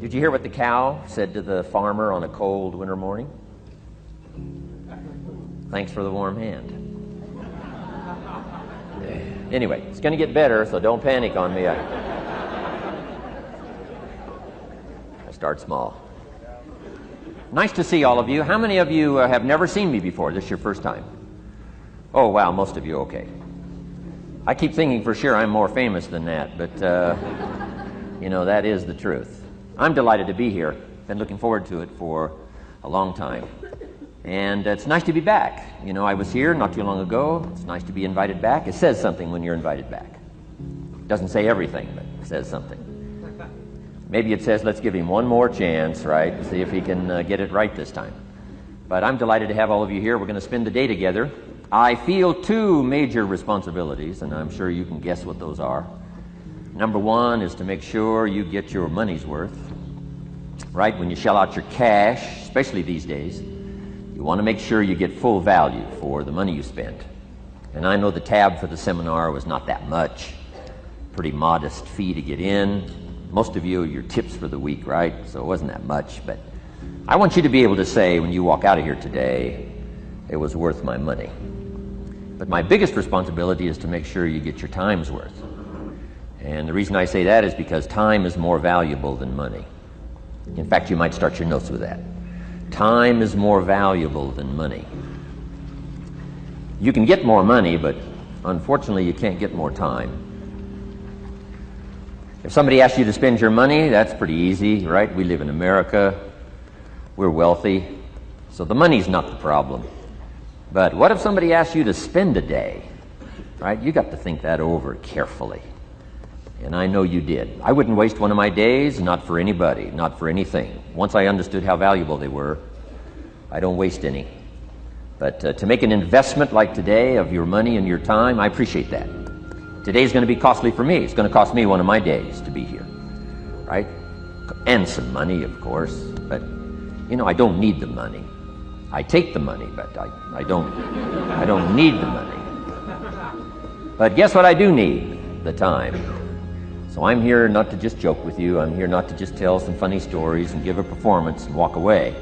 Did you hear what the cow said to the farmer on a cold winter morning? Thanks for the warm hand. Anyway, it's going to get better, so don't panic on me. I start small. Nice to see all of you. How many of you have never seen me before? This is your first time? Oh, wow, most of you, okay. I keep thinking for sure I'm more famous than that, but, you know, that is the truth. I'm delighted to be here. Been looking forward to it for a long time. And it's nice to be back. You know, I was here not too long ago. It's nice to be invited back. It says something when you're invited back. It doesn't say everything, but it says something. Maybe it says, let's give him one more chance, right? See if he can get it right this time. But I'm delighted to have all of you here. We're going to spend the day together. I feel two major responsibilities, and I'm sure you can guess what those are. Number one is to make sure you get your money's worth, right? When you shell out your cash, especially these days, you want to make sure you get full value for the money you spend. And I know the tab for the seminar was not that much. Pretty modest fee to get in. Most of you, your tips for the week, right? So it wasn't that much. But I want you to be able to say when you walk out of here today, it was worth my money. But my biggest responsibility is to make sure you get your time's worth. And the reason I say that is because time is more valuable than money. In fact, you might start your notes with that. Time is more valuable than money. You can get more money, but unfortunately you can't get more time. If somebody asks you to spend your money, that's pretty easy, right? We live in America. We're wealthy. So the money's not the problem. But what if somebody asks you to spend a day, right? You got to think that over carefully. And I know you did. I wouldn't waste one of my days, not for anybody, not for anything. Once I understood how valuable they were, I don't waste any. But to make an investment like today of your money and your time, I appreciate that. Today's going to be costly for me. It's going to cost me one of my days to be here, right? And some money, of course. But, you know, I don't need the money. I take the money, but I don't need the money. But guess what I do need? The time. So I'm here not to just joke with you. I'm here not to just tell some funny stories and give a performance and walk away.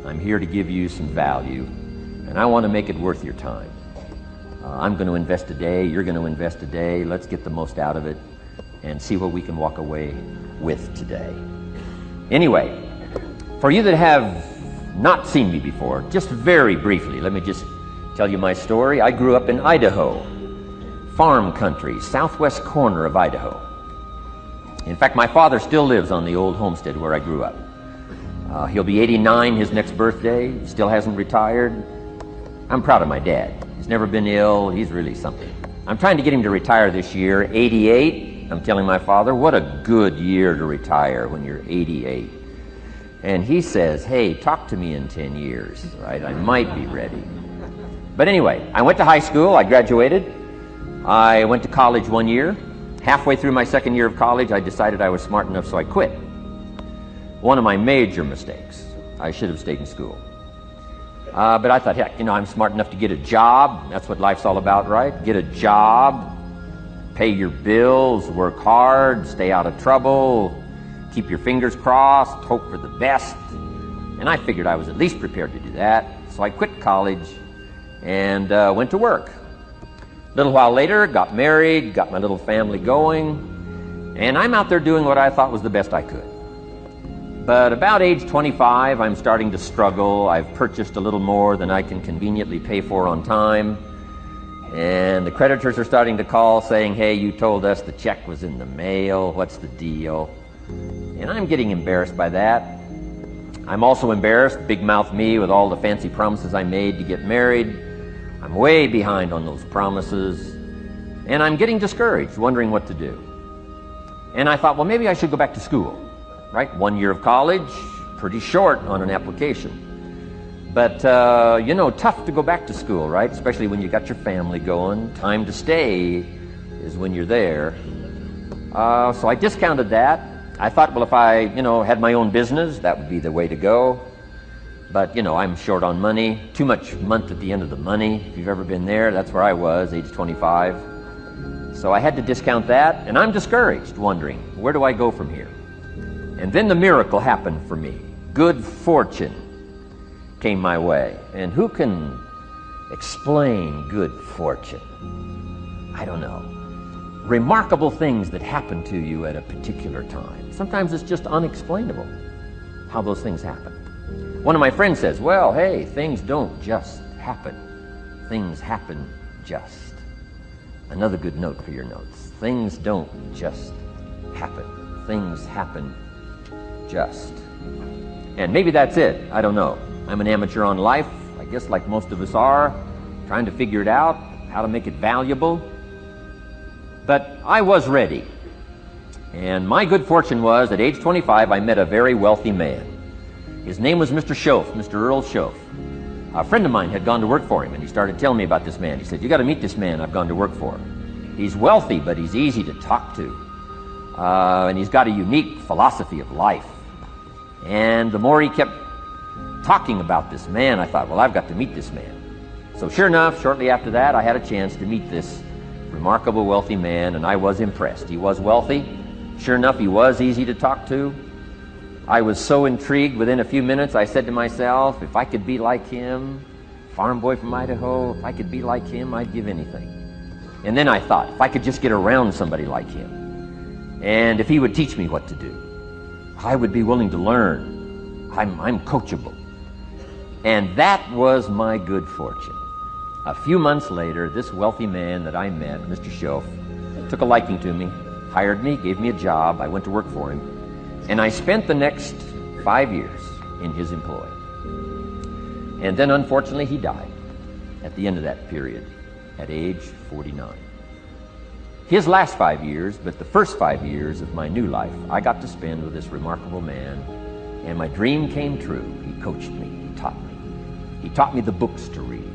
I'm here to give you some value, and I want to make it worth your time. I'm going to invest a day. You're going to invest a day. Let's get the most out of it and see what we can walk away with today. Anyway, for you that have not seen me before, just very briefly, let me just tell you my story. I grew up in Idaho, farm country, southwest corner of Idaho. In fact, my father still lives on the old homestead where I grew up. He'll be 89 his next birthday, still hasn't retired. I'm proud of my dad. He's never been ill. He's really something. I'm trying to get him to retire this year, 88. I'm telling my father, what a good year to retire when you're 88. And he says, hey, talk to me in 10 years, right? I might be ready. But anyway, I went to high school. I graduated. I went to college 1 year. Halfway through my second year of college, I decided I was smart enough, so I quit. One of my major mistakes. I should have stayed in school. But I thought, heck, you know, I'm smart enough to get a job. That's what life's all about, right? Get a job, pay your bills, work hard, stay out of trouble, keep your fingers crossed, hope for the best. And I figured I was at least prepared to do that. So I quit college and went to work. A little while later, got married, got my little family going, and I'm out there doing what I thought was the best I could. But about age 25, I'm starting to struggle. I've purchased a little more than I can conveniently pay for on time, and the creditors are starting to call saying, hey, you told us the check was in the mail. What's the deal? And I'm getting embarrassed by that. I'm also embarrassed, big mouth me, with all the fancy promises I made to get married. I'm way behind on those promises, and I'm getting discouraged, wondering what to do. And I thought, well, maybe I should go back to school, right? 1 year of college, pretty short on an application. But, you know, tough to go back to school, right? Especially when you got your family going. Time to stay is when you're there. So I discounted that. I thought, well, if I, you know, had my own business, that would be the way to go. But, you know, I'm short on money, too much month at the end of the money. If you've ever been there, that's where I was, age 25. So I had to discount that, and I'm discouraged, wondering, where do I go from here? And then the miracle happened for me. Good fortune came my way. And who can explain good fortune? I don't know. Remarkable things that happen to you at a particular time. Sometimes it's just unexplainable how those things happen. One of my friends says, well, hey, things don't just happen. Things happen just. Another good note for your notes. Things don't just happen. Things happen just. And maybe that's it. I don't know. I'm an amateur on life, I guess like most of us are, trying to figure it out, how to make it valuable. But I was ready. And my good fortune was, at age 25, I met a very wealthy man. His name was Mr. Schoaf, Mr. Earl Schoaf. A friend of mine had gone to work for him, and he started telling me about this man. He said, you got to meet this man I've gone to work for. He's wealthy, but he's easy to talk to. And he's got a unique philosophy of life. And the more he kept talking about this man, I thought, well, I've got to meet this man. So sure enough, shortly after that, I had a chance to meet this remarkable wealthy man, and I was impressed. He was wealthy. Sure enough, he was easy to talk to. I was so intrigued, within a few minutes, I said to myself, if I could be like him, farm boy from Idaho, if I could be like him, I'd give anything. And then I thought, if I could just get around somebody like him, and if he would teach me what to do, I would be willing to learn. I'm coachable. And that was my good fortune. A few months later, this wealthy man that I met, Mr. Schoaf, took a liking to me, hired me, gave me a job. I went to work for him. And I spent the next 5 years in his employ. And then, unfortunately, he died at the end of that period, at age 49. His last 5 years, but the first 5 years of my new life, I got to spend with this remarkable man, and my dream came true. He coached me, he taught me. He taught me the books to read.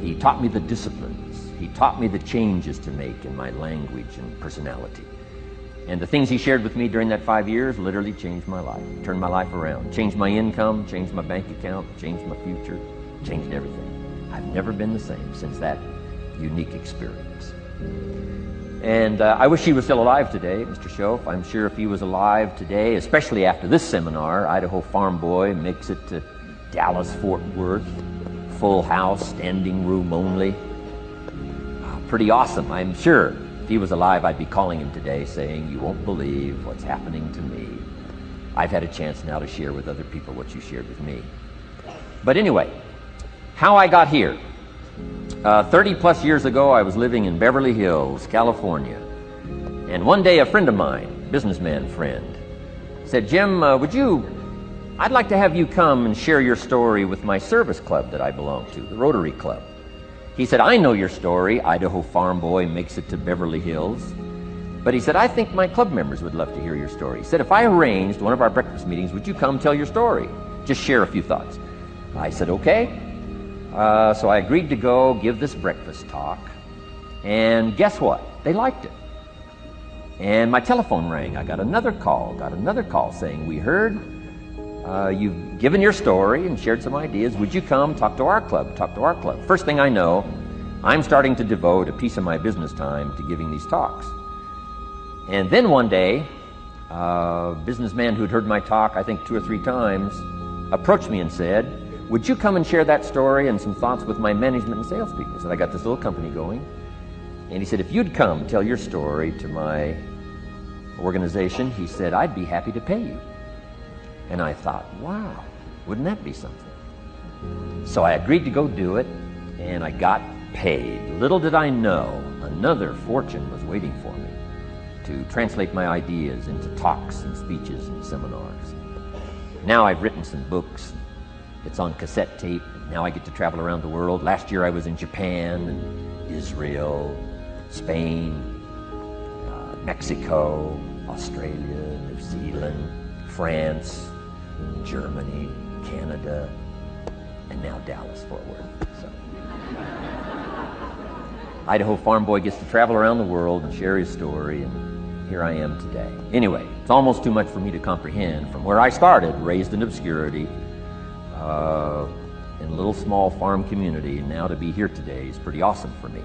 He taught me the disciplines. He taught me the changes to make in my language and personality. And the things he shared with me during that 5 years literally changed my life, turned my life around, changed my income, changed my bank account, changed my future, changed everything. I've never been the same since that unique experience. And I wish he was still alive today, Mr. Schoaf. I'm sure if he was alive today, especially after this seminar, Idaho Farm Boy makes it to Dallas-Fort Worth, full house, standing room only. Pretty awesome, I'm sure. If he was alive, I'd be calling him today saying, you won't believe what's happening to me. I've had a chance now to share with other people what you shared with me. But anyway, how I got here. 30 plus years ago, I was living in Beverly Hills, California. And one day a friend of mine, businessman friend, said, Jim, I'd like to have you come and share your story with my service club that I belong to, the Rotary Club. He said, I know your story, Idaho Farm Boy makes it to Beverly Hills. But he said, I think my club members would love to hear your story. He said, if I arranged one of our breakfast meetings, would you come tell your story? Just share a few thoughts. I said, okay. So I agreed to go give this breakfast talk. And guess what? They liked it. And my telephone rang. I got another call saying, we heard you've given your story and shared some ideas. Would you come talk to our club? First thing I know, I'm starting to devote a piece of my business time to giving these talks. And then one day, a businessman who'd heard my talk, I think 2 or 3 times, approached me and said, would you come and share that story and some thoughts with my management and salespeople? I said, I got this little company going. And he said, if you'd come tell your story to my organization, he said, I'd be happy to pay you. And I thought, wow, wouldn't that be something? So I agreed to go do it, and I got paid. Little did I know, another fortune was waiting for me to translate my ideas into talks and speeches and seminars. Now I've written some books. It's on cassette tape. Now I get to travel around the world. Last year I was in Japan and Israel, Spain, Mexico, Australia, New Zealand, France, Germany, Canada, and now Dallas-Fort Worth. So. Idaho Farm Boy gets to travel around the world and share his story, and here I am today. Anyway, it's almost too much for me to comprehend. From where I started, raised in obscurity, in a little small farm community, and now to be here today is pretty awesome for me.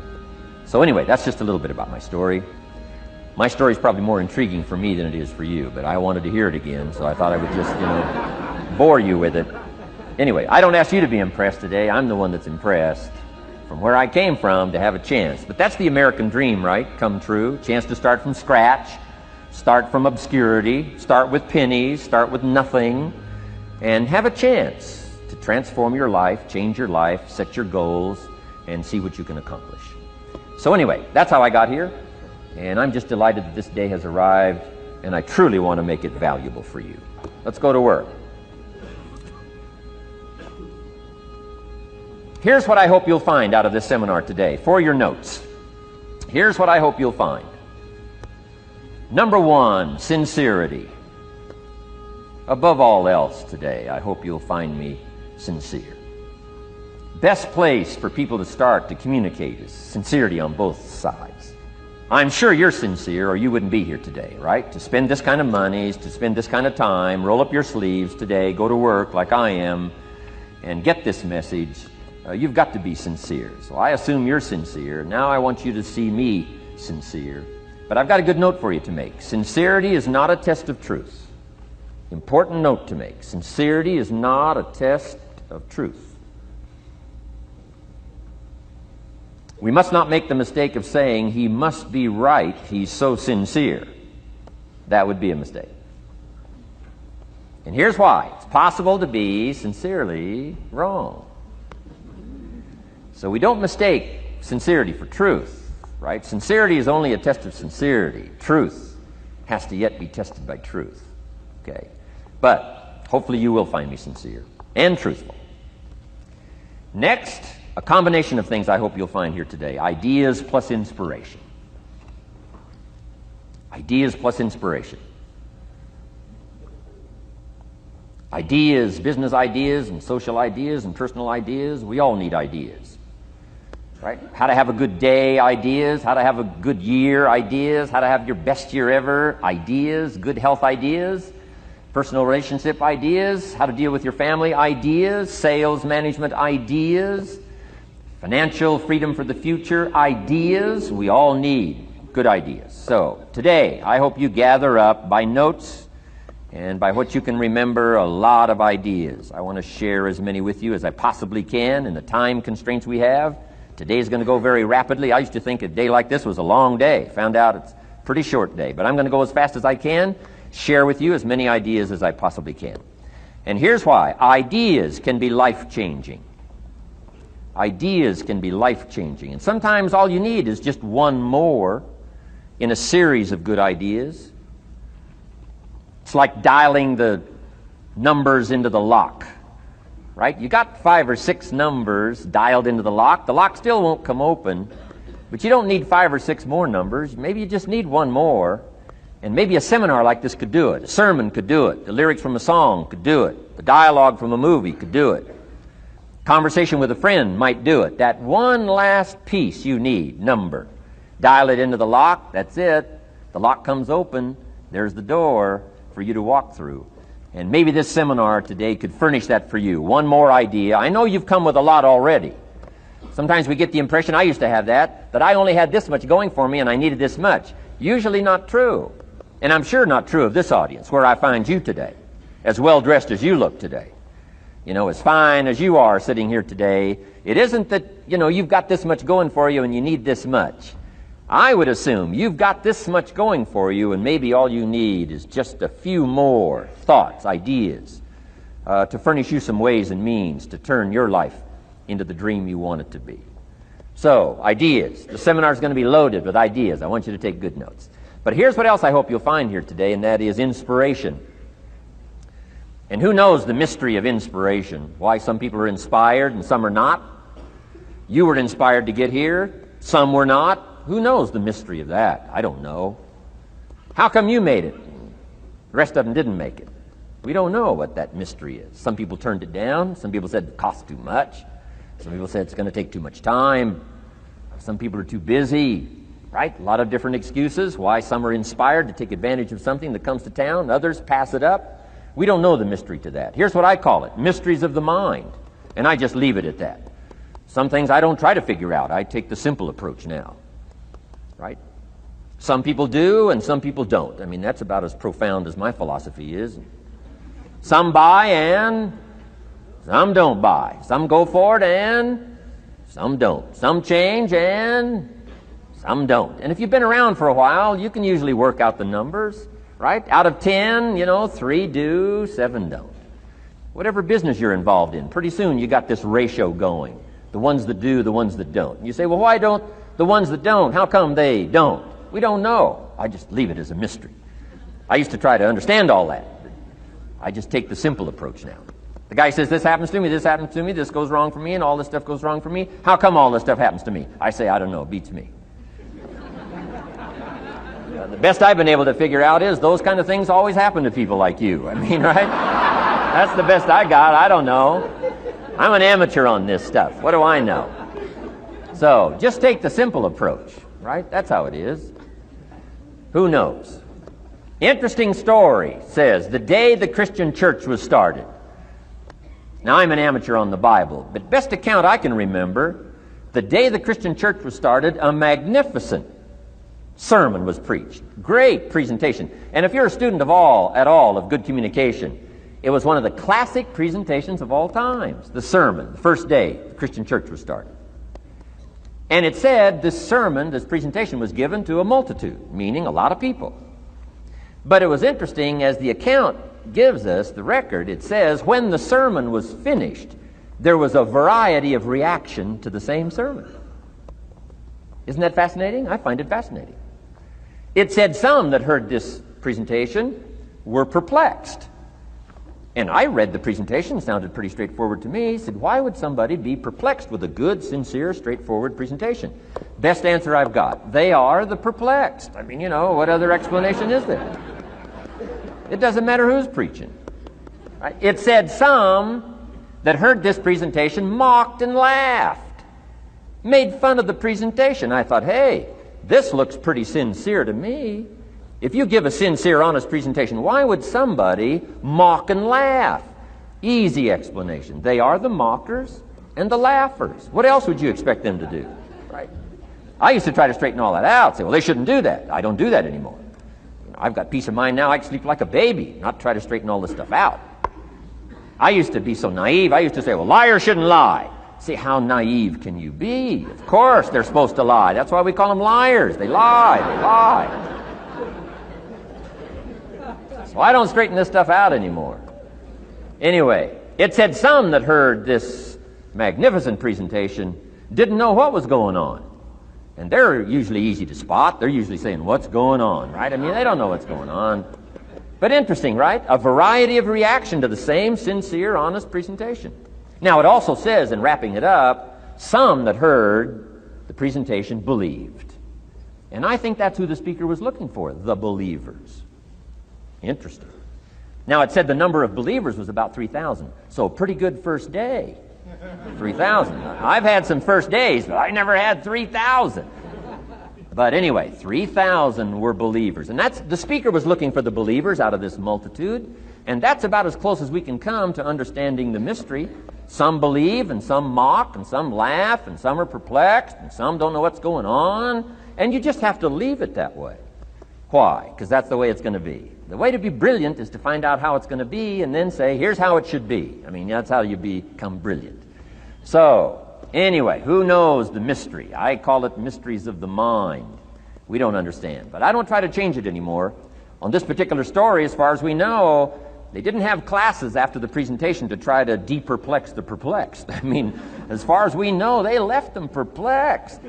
So anyway, that's just a little bit about my story. My story is probably more intriguing for me than it is for you, but I wanted to hear it again, so I thought I would just, bore you with it. Anyway, I don't ask you to be impressed today. I'm the one that's impressed from where I came from to have a chance. But that's the American dream, right? Come true. Chance to start from scratch, start from obscurity, start with pennies, start with nothing, and have a chance to transform your life, change your life, set your goals, and see what you can accomplish. So anyway, that's how I got here, and I'm just delighted that this day has arrived, and I truly want to make it valuable for you. Let's go to work. Here's what I hope you'll find out of this seminar today for your notes. Here's what I hope you'll find. Number one, sincerity. Above all else today, I hope you'll find me sincere. Best place for people to start to communicate is sincerity on both sides. I'm sure you're sincere or you wouldn't be here today, right? To spend this kind of money, to spend this kind of time, roll up your sleeves today, go to work like I am, and get this message. You've got to be sincere. So I assume you're sincere. Now I want you to see me sincere. But I've got a good note for you to make. Sincerity is not a test of truth. Important note to make. Sincerity is not a test of truth. We must not make the mistake of saying he must be right, he's so sincere. That would be a mistake. And here's why. It's possible to be sincerely wrong. So we don't mistake sincerity for truth, right? Sincerity is only a test of sincerity. Truth has to yet be tested by truth, okay? But hopefully you will find me sincere and truthful. Next, a combination of things I hope you'll find here today. Ideas plus inspiration. Ideas plus inspiration. Ideas, business ideas and social ideas and personal ideas, we all need ideas. Right? How to have a good day ideas, how to have a good year ideas, how to have your best year ever ideas, good health ideas, personal relationship ideas, how to deal with your family ideas, sales management ideas, financial freedom for the future ideas. We all need good ideas. So today, I hope you gather up by notes and by what you can remember a lot of ideas. I want to share as many with you as I possibly can in the time constraints we have. Today's going to go very rapidly. I used to think a day like this was a long day. Found out it's a pretty short day. But I'm going to go as fast as I can, share with you as many ideas as I possibly can. And here's why. Ideas can be life-changing. Ideas can be life-changing. And sometimes all you need is just one more in a series of good ideas. It's like dialing the numbers into the lock. Right? You got 5 or 6 numbers dialed into the lock. The lock still won't come open, but you don't need 5 or 6 more numbers. Maybe you just need one more, and maybe a seminar like this could do it. A sermon could do it. The lyrics from a song could do it. The dialogue from a movie could do it. Conversation with a friend might do it. That one last piece you need, number. Dial it into the lock. That's it. The lock comes open. There's the door for you to walk through. And maybe this seminar today could furnish that for you. One more idea. I know you've come with a lot already. Sometimes we get the impression, I used to have that I only had this much going for me and I needed this much. Usually not true. And I'm sure not true of this audience, where I find you today, as well dressed as you look today. As fine as you are sitting here today. It isn't that, you've got this much going for you and you need this much. I would assume you've got this much going for you, and maybe all you need is just a few more thoughts, ideas, to furnish you some ways and means to turn your life into the dream you want it to be. So, ideas. The seminar is going to be loaded with ideas. I want you to take good notes. But here's what else I hope you'll find here today, and that is inspiration. And who knows the mystery of inspiration? Why some people are inspired and some are not? You were inspired to get here. Some were not. Who knows the mystery of that? I don't know. How come you made it? The rest of them didn't make it. We don't know what that mystery is. Some people turned it down. Some people said it cost too much. Some people said it's going to take too much time. Some people are too busy, right? A lot of different excuses why some are inspired to take advantage of something that comes to town. Others pass it up. We don't know the mystery to that. Here's what I call it. Mysteries of the mind. And I just leave it at that. Some things I don't try to figure out. I take the simple approach now. Right? Some people do and some people don't. I mean, that's about as profound as my philosophy is. Some buy and some don't buy. Some go for it and some don't. Some change and some don't. And if you've been around for a while, you can usually work out the numbers, right? Out of 10, 3 do, 7 don't. Whatever business you're involved in, pretty soon you got this ratio going. The ones that do, the ones that don't. And you say, well, why don't the ones that don't, how come they don't? We don't know. I just leave it as a mystery. I used to try to understand all that. I just take the simple approach now. The guy says, this happens to me, this goes wrong for me, and all this stuff goes wrong for me. How come all this stuff happens to me? I say, I don't know, beats me. The best I've been able to figure out is those kind of things always happen to people like you. I mean, right? That's the best I got. I don't know. I'm an amateur on this stuff. What do I know? So, just take the simple approach, right? That's how it is. Who knows? Interesting story says the day the Christian church was started. Now, I'm an amateur on the Bible, but best account I can remember, the day the Christian church was started, a magnificent sermon was preached. Great presentation. And if you're a student at all of good communication, it was one of the classic presentations of all times. The sermon, the first day the Christian church was started. And it said this sermon, this presentation was given to a multitude, meaning a lot of people. But it was interesting, as the account gives us, the record, it says, when the sermon was finished, there was a variety of reaction to the same sermon. Isn't that fascinating? I find it fascinating. It said some that heard this presentation were perplexed. And I read the presentation, sounded pretty straightforward to me. Said, why would somebody be perplexed with a good, sincere, straightforward presentation? Best answer I've got. They are the perplexed. I mean, what other explanation is there? It doesn't matter who's preaching. Right? It said some that heard this presentation mocked and laughed, made fun of the presentation. I thought, hey, this looks pretty sincere to me. If you give a sincere, honest presentation, why would somebody mock and laugh? Easy explanation. They are the mockers and the laughers. What else would you expect them to do? Right? I used to try to straighten all that out. Say, well, they shouldn't do that. I don't do that anymore. I've got peace of mind now. I can sleep like a baby, not try to straighten all this stuff out. I used to be so naive. I used to say, well, liars shouldn't lie. See, how naive can you be? Of course they're supposed to lie. That's why we call them liars. They lie. They lie. So I don't straighten this stuff out anymore. Anyway, it said some that heard this magnificent presentation didn't know what was going on. And they're usually easy to spot. They're usually saying, what's going on, right? I mean, they don't know what's going on. But interesting, right? A variety of reaction to the same sincere, honest presentation. Now, it also says, in wrapping it up, some that heard the presentation believed. And I think that's who the speaker was looking for, the believers. Interesting. Now, it said the number of believers was about 3,000. So, a pretty good first day. 3,000. I've had some first days, but I never had 3,000. But anyway, 3,000 were believers. And that's the speaker was looking for the believers out of this multitude. And that's about as close as we can come to understanding the mystery. Some believe, and some mock, and some laugh, and some are perplexed, and some don't know what's going on. And you just have to leave it that way. Why? Because that's the way it's going to be. The way to be brilliant is to find out how it's going to be and then say, here's how it should be. I mean, that's how you become brilliant. So, anyway, who knows the mystery? I call it mysteries of the mind. We don't understand. But I don't try to change it anymore. On this particular story, as far as we know, they didn't have classes after the presentation to try to de-perplex the perplexed. I mean, as far as we know, they left them perplexed.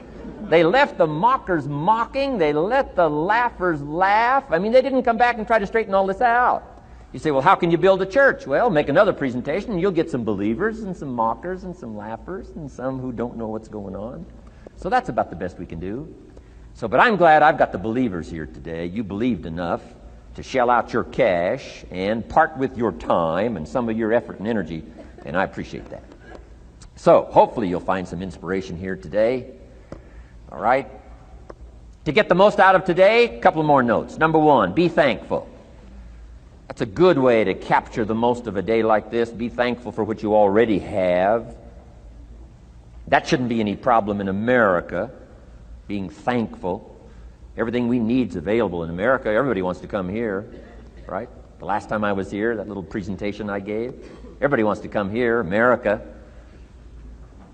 They left the mockers mocking. They let the laughers laugh. I mean, they didn't come back and try to straighten all this out. You say, well, how can you build a church? Well, make another presentation, and you'll get some believers and some mockers and some laughers and some who don't know what's going on. So that's about the best we can do. So, but I'm glad I've got the believers here today. You believed enough to shell out your cash and part with your time and some of your effort and energy, and I appreciate that. So, hopefully you'll find some inspiration here today. All right? To get the most out of today, a couple more notes. Number one, be thankful. That's a good way to capture the most of a day like this. Be thankful for what you already have. That shouldn't be any problem in America, being thankful. Everything we need is available in America. Everybody wants to come here, right? The last time I was here, that little presentation I gave, everybody wants to come here, America.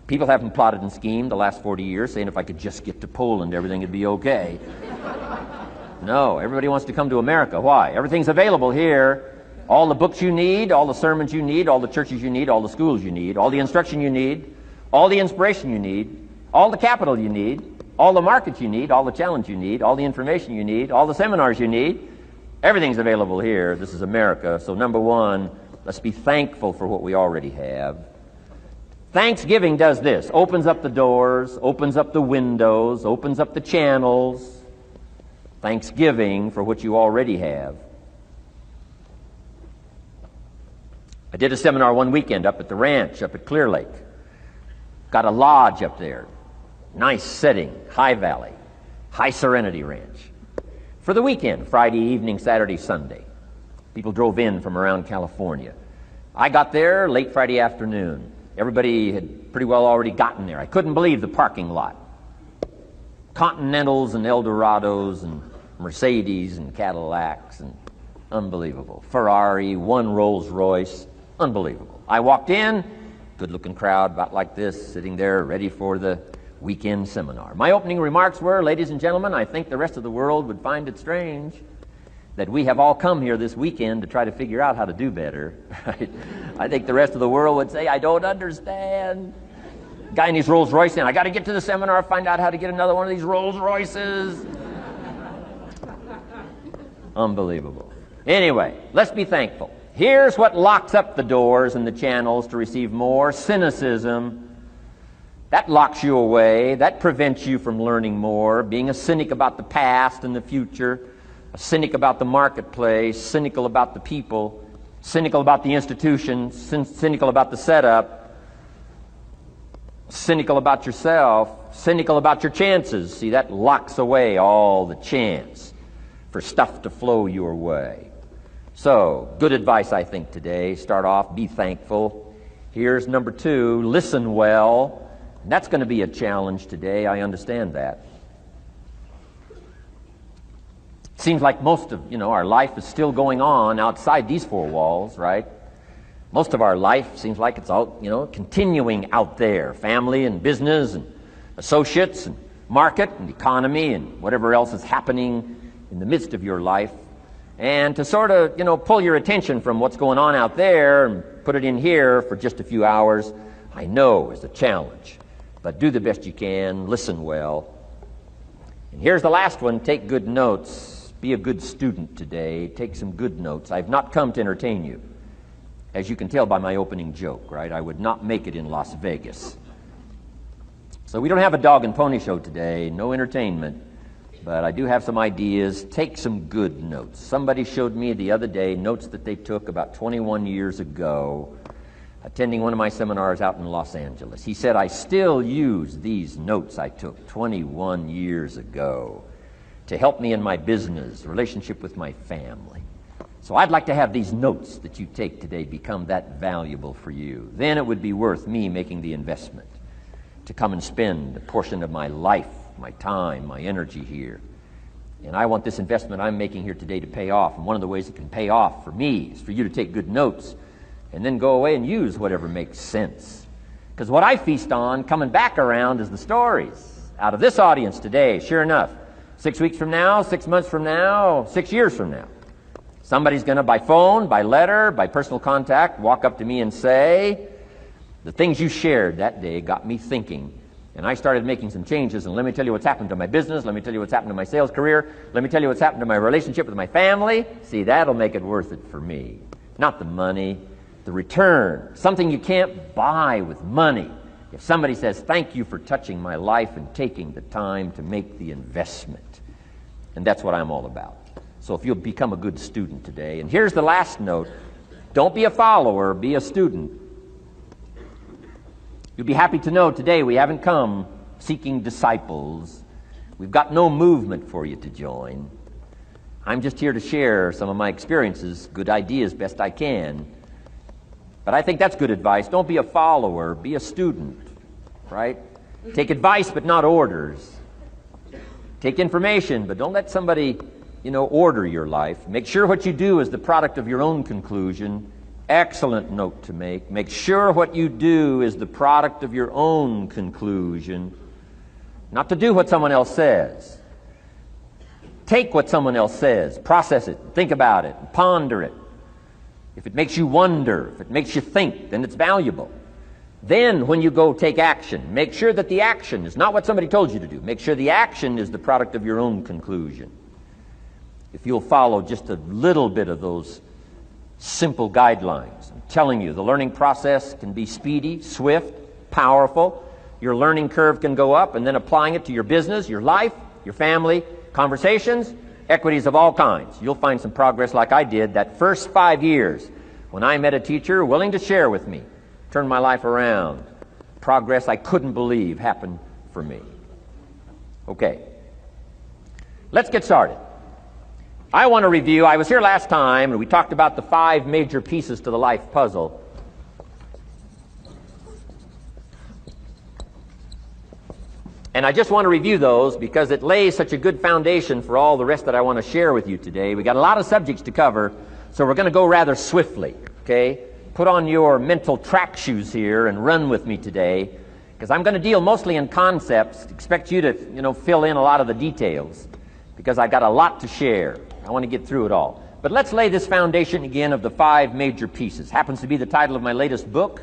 People haven't plotted and schemed the last 40 years saying if I could just get to Poland, everything would be okay. No, everybody wants to come to America. Why? Everything's available here. All the books you need, all the sermons you need, all the churches you need, all the schools you need, all the instruction you need, all the inspiration you need, all the capital you need, all the markets you need, all the challenge you need, all the information you need, all the seminars you need. Everything's available here. This is America. So number one, let's be thankful for what we already have. Thanksgiving does this. Opens up the doors, opens up the windows, opens up the channels. Thanksgiving for what you already have. I did a seminar one weekend up at the ranch, up at Clear Lake. Got a lodge up there. Nice setting, high valley, high serenity ranch. For the weekend, Friday evening, Saturday, Sunday. People drove in from around California. I got there late Friday afternoon. Everybody had pretty well already gotten there. I couldn't believe the parking lot. Continentals and Eldorados and Mercedes and Cadillacs and unbelievable. Ferrari, one Rolls Royce, unbelievable. I walked in, good-looking crowd about like this, sitting there ready for the weekend seminar. My opening remarks were, ladies and gentlemen, I think the rest of the world would find it strange that we have all come here this weekend to try to figure out how to do better. I think the rest of the world would say, I don't understand. Guy in his Rolls Royce, and I got to get to the seminar, find out how to get another one of these Rolls Royces. Unbelievable. Anyway, let's be thankful. Here's what locks up the doors and the channels to receive more: cynicism. That locks you away. That prevents you from learning more. Being a cynic about the past and the future, a cynic about the marketplace, cynical about the people, cynical about the institutions, cynical about the setup, cynical about yourself, cynical about your chances. See, that locks away all the chance for stuff to flow your way. So, good advice, I think, today. Start off, be thankful. Here's number two, listen well. And that's going to be a challenge today. I understand that. Seems like most of, our life is still going on outside these four walls, right? Most of our life seems like it's all, continuing out there. Family and business and associates and market and economy and whatever else is happening in the midst of your life. And to sort of, pull your attention from what's going on out there and put it in here for just a few hours, I know is a challenge. But do the best you can, listen well. And here's the last one, take good notes. Be a good student today. Take some good notes. I've not come to entertain you. As you can tell by my opening joke, right? I would not make it in Las Vegas. So we don't have a dog and pony show today, no entertainment. But I do have some ideas. Take some good notes. Somebody showed me the other day notes that they took about 21 years ago, attending one of my seminars out in Los Angeles. He said, I still use these notes I took 21 years ago to help me in my business, relationship with my family. So I'd like to have these notes that you take today become that valuable for you. Then it would be worth me making the investment to come and spend a portion of my life, my time, my energy here. And I want this investment I'm making here today to pay off. And one of the ways it can pay off for me is for you to take good notes and then go away and use whatever makes sense. Because what I feast on coming back around is the stories out of this audience today. Sure enough, 6 weeks from now, 6 months from now, 6 years from now, somebody's going to, by phone, by letter, by personal contact, walk up to me and say, the things you shared that day got me thinking. And I started making some changes, and let me tell you what's happened to my business. Let me tell you what's happened to my sales career. Let me tell you what's happened to my relationship with my family. See, that'll make it worth it for me. Not the money, the return. Something you can't buy with money. If somebody says, thank you for touching my life and taking the time to make the investment. And that's what I'm all about. So if you'll become a good student today. And here's the last note. Don't be a follower, be a student. You'll be happy to know today we haven't come seeking disciples. We've got no movement for you to join. I'm just here to share some of my experiences, good ideas best I can. But I think that's good advice. Don't be a follower, be a student, right? Take advice but not orders. Take information, but don't let somebody, order your life. Make sure what you do is the product of your own conclusion. Excellent note to make. Make sure what you do is the product of your own conclusion. Not to do what someone else says. Take what someone else says, process it, think about it, ponder it. If it makes you wonder, if it makes you think, then it's valuable. Then, when you go take action, make sure that the action is not what somebody told you to do. Make sure the action is the product of your own conclusion. If you'll follow just a little bit of those simple guidelines, I'm telling you, the learning process can be speedy, swift, powerful. Your learning curve can go up, and then applying it to your business, your life, your family, conversations, equities of all kinds. You'll find some progress like I did that first 5 years when I met a teacher willing to share with me. Turned my life around. Progress I couldn't believe happened for me. Okay. Let's get started. I want to review, I was here last time and we talked about the 5 major pieces to the life puzzle. And I just want to review those because it lays such a good foundation for all the rest that I want to share with you today. We got a lot of subjects to cover, so we're going to go rather swiftly, okay? Put on your mental track shoes here and run with me today, because I'm going to deal mostly in concepts. Expect you to, fill in a lot of the details, because I've got a lot to share. I want to get through it all. But let's lay this foundation again of the 5 major pieces. Happens to be the title of my latest book,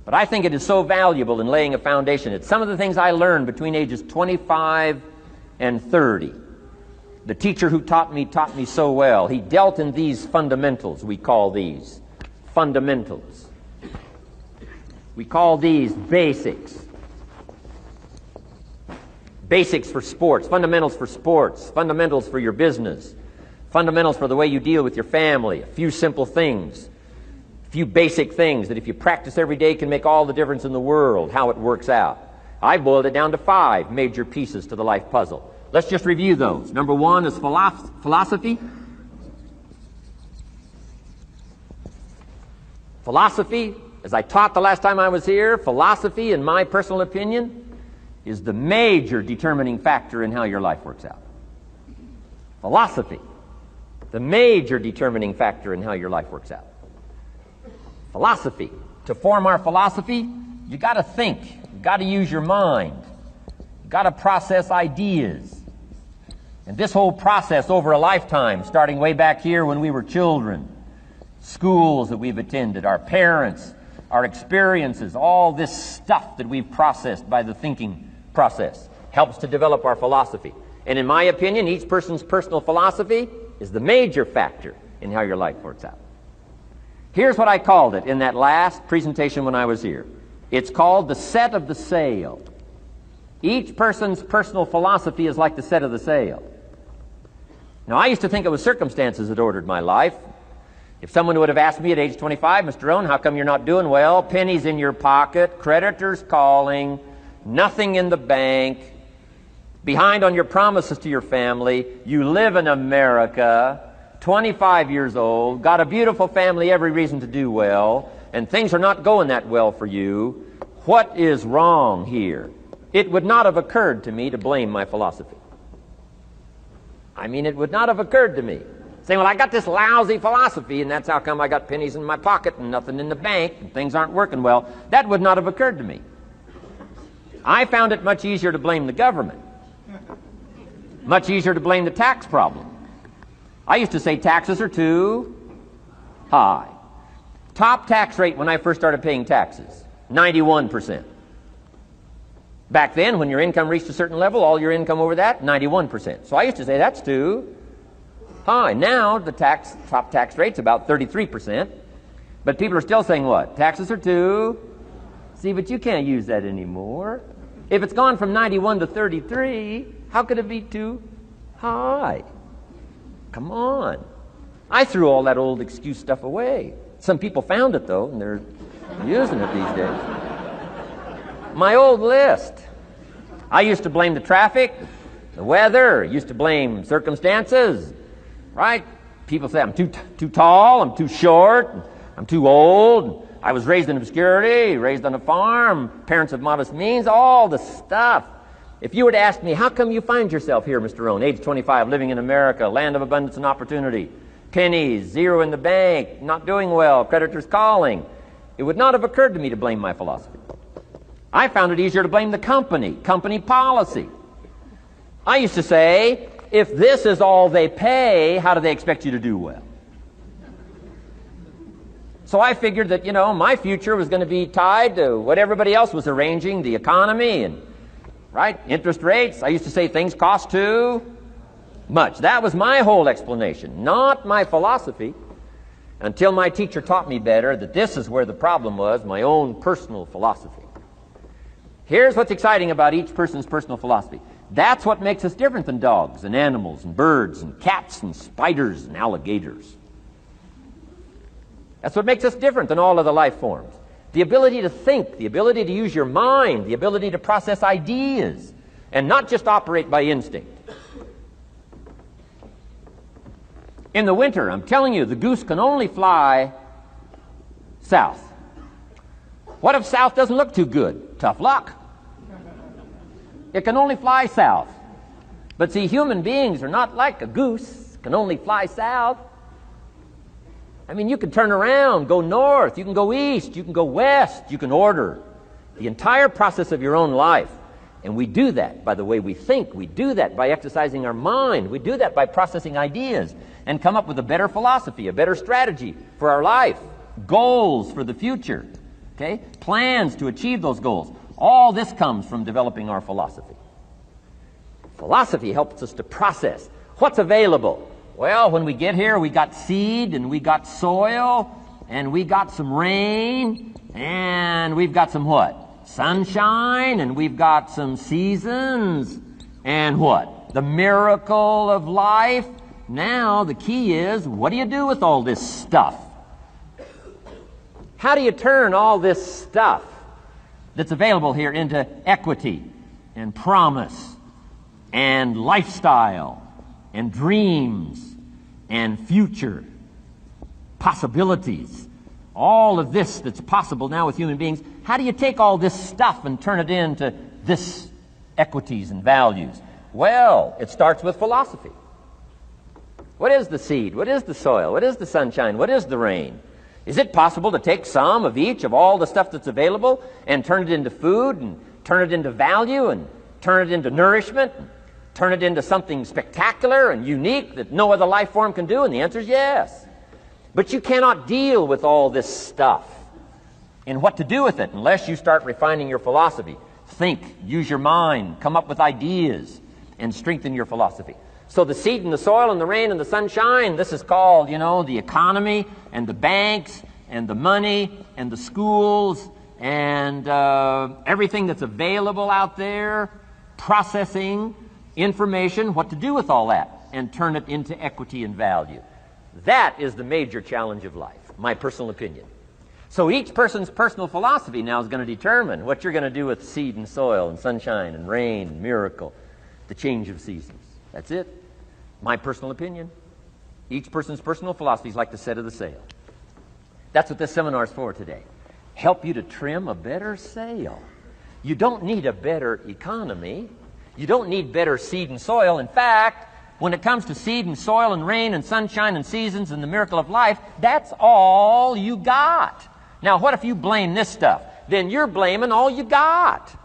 but I think it is so valuable in laying a foundation. It's some of the things I learned between ages 25 and 30. The teacher who taught me so well. He dealt in these fundamentals, we call these. Fundamentals. We call these basics. Basics for sports, fundamentals for sports, fundamentals for your business, fundamentals for the way you deal with your family, a few simple things, a few basic things that if you practice every day can make all the difference in the world, how it works out. I boiled it down to 5 major pieces to the life puzzle. Let's just review those. Number 1 is philosophy. Philosophy, as I taught the last time I was here, philosophy, in my personal opinion, is the major determining factor in how your life works out. Philosophy, the major determining factor in how your life works out. Philosophy. To form our philosophy, you got to think. You got to use your mind. You got to process ideas. And this whole process over a lifetime, starting way back here when we were children, schools that we've attended, our parents, our experiences, all this stuff that we've processed by the thinking process helps to develop our philosophy. And in my opinion, each person's personal philosophy is the major factor in how your life works out. Here's what I called it in that last presentation when I was here. It's called the set of the sail. Each person's personal philosophy is like the set of the sail. Now, I used to think it was circumstances that ordered my life. If someone would have asked me at age 25, Mr. Rohn, how come you're not doing well? Pennies in your pocket, creditors calling, nothing in the bank, behind on your promises to your family, you live in America, 25 years old, got a beautiful family, every reason to do well, and things are not going that well for you. What is wrong here? It would not have occurred to me to blame my philosophy. I mean, it would not have occurred to me. Saying, well, I got this lousy philosophy, and that's how come I got pennies in my pocket and nothing in the bank, and things aren't working well. That would not have occurred to me. I found it much easier to blame the government. Much easier to blame the tax problem. I used to say taxes are too high. Top tax rate when I first started paying taxes, 91%. Back then, when your income reached a certain level, all your income over that, 91%. So I used to say that's too high. Now, the top tax rate's about 33%. But people are still saying what? Taxes are too. See, but you can't use that anymore. If it's gone from 91 to 33, how could it be too high? Come on. I threw all that old excuse stuff away. Some people found it, though, and they're using it these days. My old list. I used to blame the traffic, the weather, used to blame circumstances, right? People say I'm too tall, I'm too short, I'm too old, I was raised in obscurity, raised on a farm, parents of modest means, all the stuff. If you were to ask me, how come you find yourself here, Mr. Rohn, age 25, living in America, land of abundance and opportunity, pennies, zero in the bank, not doing well, creditors calling, it would not have occurred to me to blame my philosophy. I found it easier to blame the company policy. I used to say, if this is all they pay, how do they expect you to do well? So I figured that, my future was going to be tied to what everybody else was arranging, the economy and, right, interest rates. I used to say things cost too much. That was my whole explanation, not my philosophy, until my teacher taught me better that this is where the problem was, my own personal philosophy. Here's what's exciting about each person's personal philosophy. That's what makes us different than dogs and animals and birds and cats and spiders and alligators. That's what makes us different than all other life forms. The ability to think, the ability to use your mind, the ability to process ideas, and not just operate by instinct. In the winter, I'm telling you, the goose can only fly south. What if south doesn't look too good? Tough luck. It can only fly south. But see, human beings are not like a goose, can only fly south. I mean, you can turn around, go north, you can go east, you can go west, you can order the entire process of your own life. And we do that by the way we think. We do that by exercising our mind. We do that by processing ideas and come up with a better philosophy, a better strategy for our life, goals for the future, okay? Plans to achieve those goals. All this comes from developing our philosophy. Philosophy helps us to process what's available. Well, when we get here, we got seed, and we got soil, and we got some rain, and we've got some what? Sunshine, and we've got some seasons, and what? The miracle of life. Now, the key is, what do you do with all this stuff? How do you turn all this stuff that's available here into equity, and promise, and lifestyle, and dreams, and future possibilities? All of this that's possible now with human beings, how do you take all this stuff and turn it into this equities and values? Well, it starts with philosophy. What is the seed? What is the soil? What is the sunshine? What is the rain? Is it possible to take some of each of all the stuff that's available and turn it into food, and turn it into value, and turn it into nourishment, and turn it into something spectacular and unique that no other life form can do? And the answer is yes. But you cannot deal with all this stuff and what to do with it unless you start refining your philosophy. Think, use your mind, come up with ideas, and strengthen your philosophy. So the seed and the soil and the rain and the sunshine, this is called, the economy and the banks and the money and the schools and everything that's available out there, processing information, what to do with all that, and turn it into equity and value. That is the major challenge of life, my personal opinion. So each person's personal philosophy now is going to determine what you're going to do with seed and soil and sunshine and rain and miracle, the change of seasons. That's it. My personal opinion. Each person's personal philosophy is like the set of the sail. That's what this seminar is for today. Help you to trim a better sail. You don't need a better economy. You don't need better seed and soil. In fact, when it comes to seed and soil and rain and sunshine and seasons and the miracle of life, that's all you got. Now, what if you blame this stuff? Then you're blaming all you got.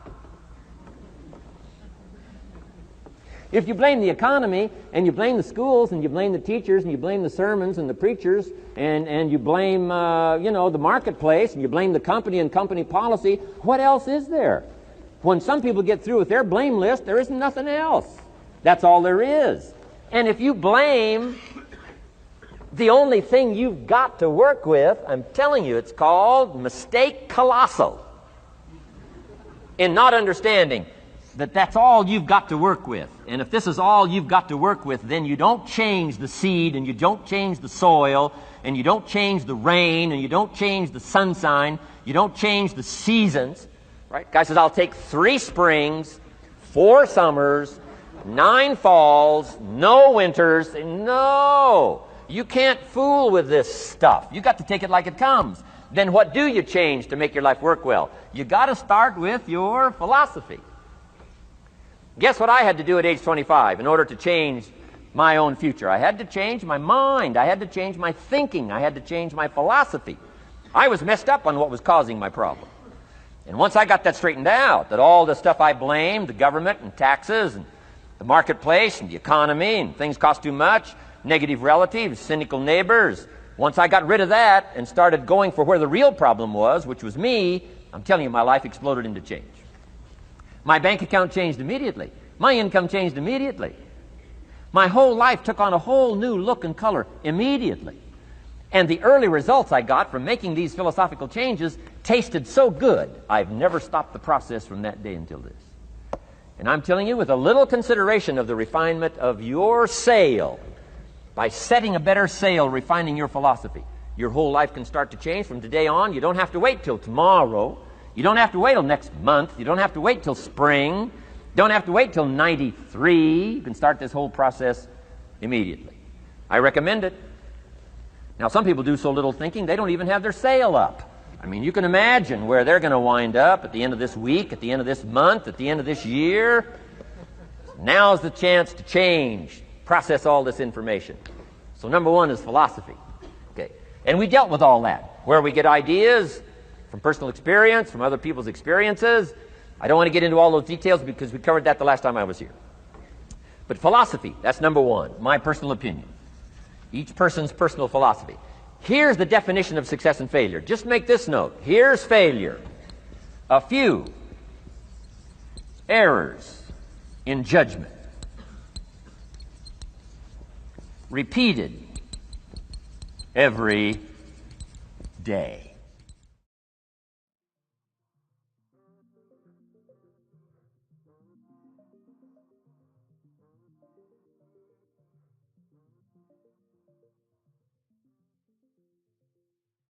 If you blame the economy, and you blame the schools, and you blame the teachers, and you blame the sermons and the preachers, and you blame, the marketplace, and you blame the company and company policy, what else is there? When some people get through with their blame list, there isn't nothing else. That's all there is. And if you blame the only thing you've got to work with, I'm telling you, it's called mistake colossal. In not understanding that that's all you've got to work with. And if this is all you've got to work with, then you don't change the seed, and you don't change the soil, and you don't change the rain, and you don't change the sunshine, you don't change the seasons. Right? Guy says, I'll take 3 springs, 4 summers, 9 falls, no winters. No! You can't fool with this stuff. You got to take it like it comes. Then what do you change to make your life work well? You got to start with your philosophy. Guess what I had to do at age 25 in order to change my own future? I had to change my mind. I had to change my thinking. I had to change my philosophy. I was messed up on what was causing my problem. And once I got that straightened out, that all the stuff I blamed, the government and taxes and the marketplace and the economy and things cost too much, negative relatives, cynical neighbors, once I got rid of that and started going for where the real problem was, which was me, I'm telling you, my life exploded into change. My bank account changed immediately. My income changed immediately. My whole life took on a whole new look and color immediately. And the early results I got from making these philosophical changes tasted so good, I've never stopped the process from that day until this. And I'm telling you, with a little consideration of the refinement of your sail, by setting a better sail, refining your philosophy, your whole life can start to change from today on. You don't have to wait till tomorrow. You don't have to wait till next month. You don't have to wait till spring. You don't have to wait till 93. You can start this whole process immediately. I recommend it. Now, some people do so little thinking, they don't even have their sail up. I mean, you can imagine where they're going to wind up at the end of this week, at the end of this month, at the end of this year. Now's the chance to change, process all this information. So number one is philosophy. Okay. And we dealt with all that, where we get ideas from personal experience, from other people's experiences. I don't want to get into all those details because we covered that the last time I was here. But philosophy, that's number one, my personal opinion. Each person's personal philosophy. Here's the definition of success and failure. Just make this note. Here's failure. A few errors in judgment, repeated every day.